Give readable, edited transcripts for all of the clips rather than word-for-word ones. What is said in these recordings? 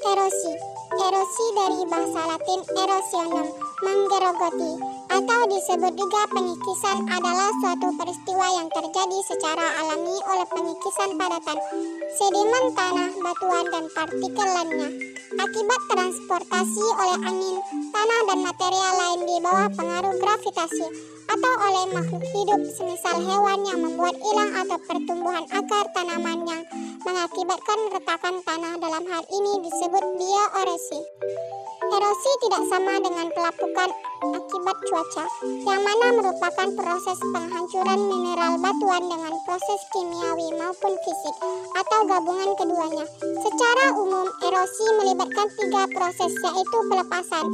Erosi. Erosi dari bahasa Latin erosionum, menggerogoti, atau disebut juga pengikisan adalah suatu peristiwa yang terjadi secara alami oleh pengikisan padatan, sedimen tanah, batuan, dan partikel lainnya, akibat transportasi oleh angin, tanah, dan material lain di bawah pengaruh gravitasi, atau oleh makhluk hidup semisal hewan yang membuat hilang atau pertumbuhan akar tanaman yang mengakibatkan retakan tanah. Dalam hal ini disebut bioerosi. Erosi tidak sama dengan pelapukan akibat cuaca, yang mana merupakan proses penghancuran mineral batuan dengan proses kimiawi maupun fisik, atau gabungan keduanya. Secara umum, erosi melibatkan 3 proses, yaitu pelepasan,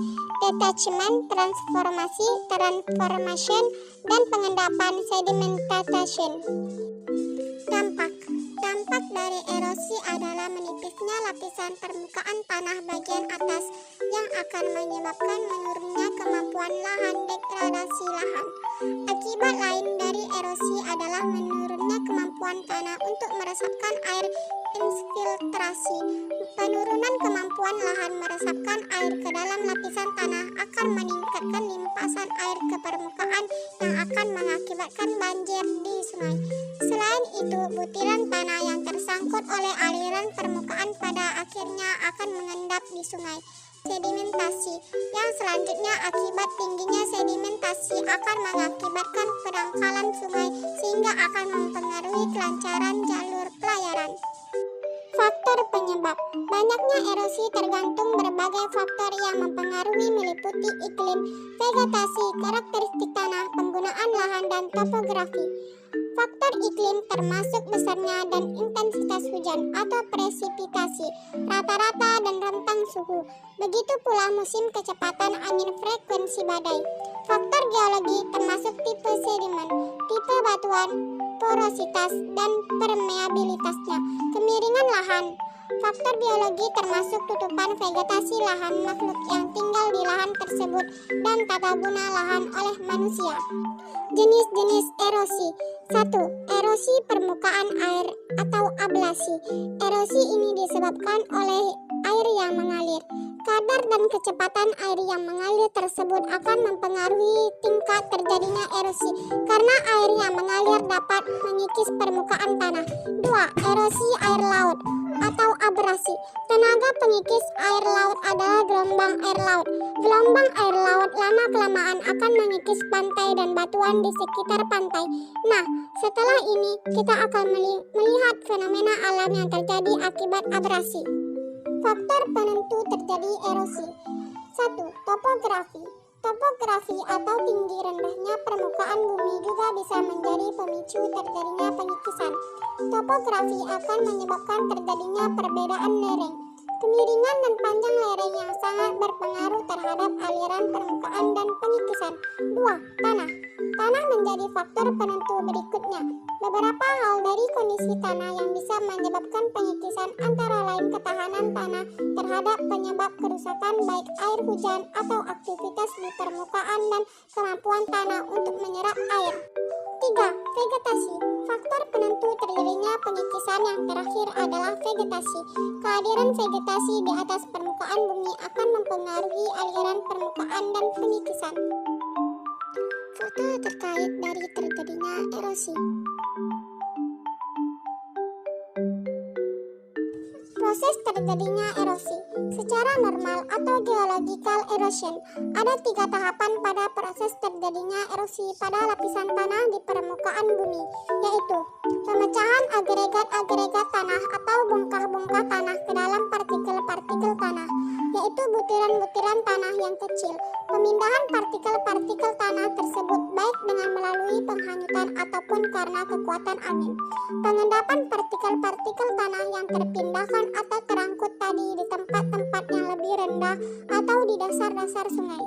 detachment, transformation, dan pengendapan, sedimentation. Dampak dari erosi adalah menipisnya lapisan permukaan tanah bagian atas yang akan menyebabkan menurunnya kemampuan lahan, degradasi lahan. Akibat lain dari erosi adalah menurunnya kemampuan tanah untuk meresapkan air, infiltrasi. Penurunan kemampuan lahan meresapkan air ke dalam lapisan tanah akan meningkatkan limpasan air ke permukaan yang akan mengakibatkan banjir di sungai. Selain itu, butiran tanah yang tersangkut oleh aliran permukaan pada akhirnya akan mengendap di sungai. Sedimentasi, yang selanjutnya akibat tingginya sedimentasi akan mengakibatkan pendangkalan sungai sehingga akan mempengaruhi kelancaran jalur pelayaran. Faktor penyebab. Banyaknya erosi tergantung berbagai faktor yang mempengaruhi, meliputi iklim, vegetasi, karakteristik tanah, penggunaan lahan, dan topografi. Faktor iklim termasuk besarnya dan intensitas hujan atau presipitasi, rata-rata dan rentang suhu. Begitu pula musim, kecepatan angin, frekuensi badai. Faktor geologi termasuk tipe sedimen, tipe batuan, porositas, dan permeabilitasnya, kemiringan lahan. Faktor biologi termasuk tutupan vegetasi lahan makhluk yang tinggal di lahan tersebut dan tata guna lahan oleh manusia. Jenis-jenis erosi. 1. Erosi permukaan air atau ablasi. Erosi ini disebabkan oleh air yang mengalir. Kadar dan kecepatan air yang mengalir tersebut akan mempengaruhi tingkat terjadinya erosi karena air yang mengalir dapat mengikis permukaan tanah. 2. Erosi air laut atau abrasi. Tenaga pengikis air laut adalah gelombang air laut. Gelombang air laut lama-kelamaan akan mengikis pantai dan batuan di sekitar pantai. Nah, setelah ini kita akan melihat fenomena alam yang terjadi akibat abrasi. Faktor penentu terjadi erosi. 1. Topografi. Topografi atau tinggi rendahnya permukaan bumi juga bisa menjadi pemicu terjadinya pengikisan. Topografi akan menyebabkan terjadinya perbedaan lereng, kemiringan dan panjang lereng yang sangat berpengaruh terhadap aliran permukaan dan pengikisan. 2. Tanah. Tanah menjadi faktor penentu berikutnya. Beberapa hal dari kondisi tanah yang bisa menyebabkan pengikisan antara lain ketahanan tanah terhadap penyebab kerusakan baik air hujan atau aktivitas di permukaan dan kemampuan tanah untuk menyerap air. 3. Vegetasi. Faktor penentu terjadinya pengikisan yang terakhir adalah vegetasi. Kehadiran vegetasi di atas permukaan bumi akan mempengaruhi aliran permukaan dan pengikisan. Foto terkait dari terjadinya erosi. Proses terjadinya erosi. Secara normal atau geological erosion, ada 3 tahapan pada proses terjadinya erosi pada lapisan tanah di permukaan bumi, yaitu pemecahan agregat-agregat tanah atau bongkah-bongkah tanah ke dalam partikel-partikel tanah, yaitu butiran-butiran tanah yang kecil. Pemindahan partikel-partikel tanah tersebut baik dengan melalui penghanyutan ataupun karena kekuatan angin. Pengendapan partikel-partikel tanah yang terpindahkan atau terangkut tadi di tempat-tempat yang lebih rendah atau di dasar-dasar sungai.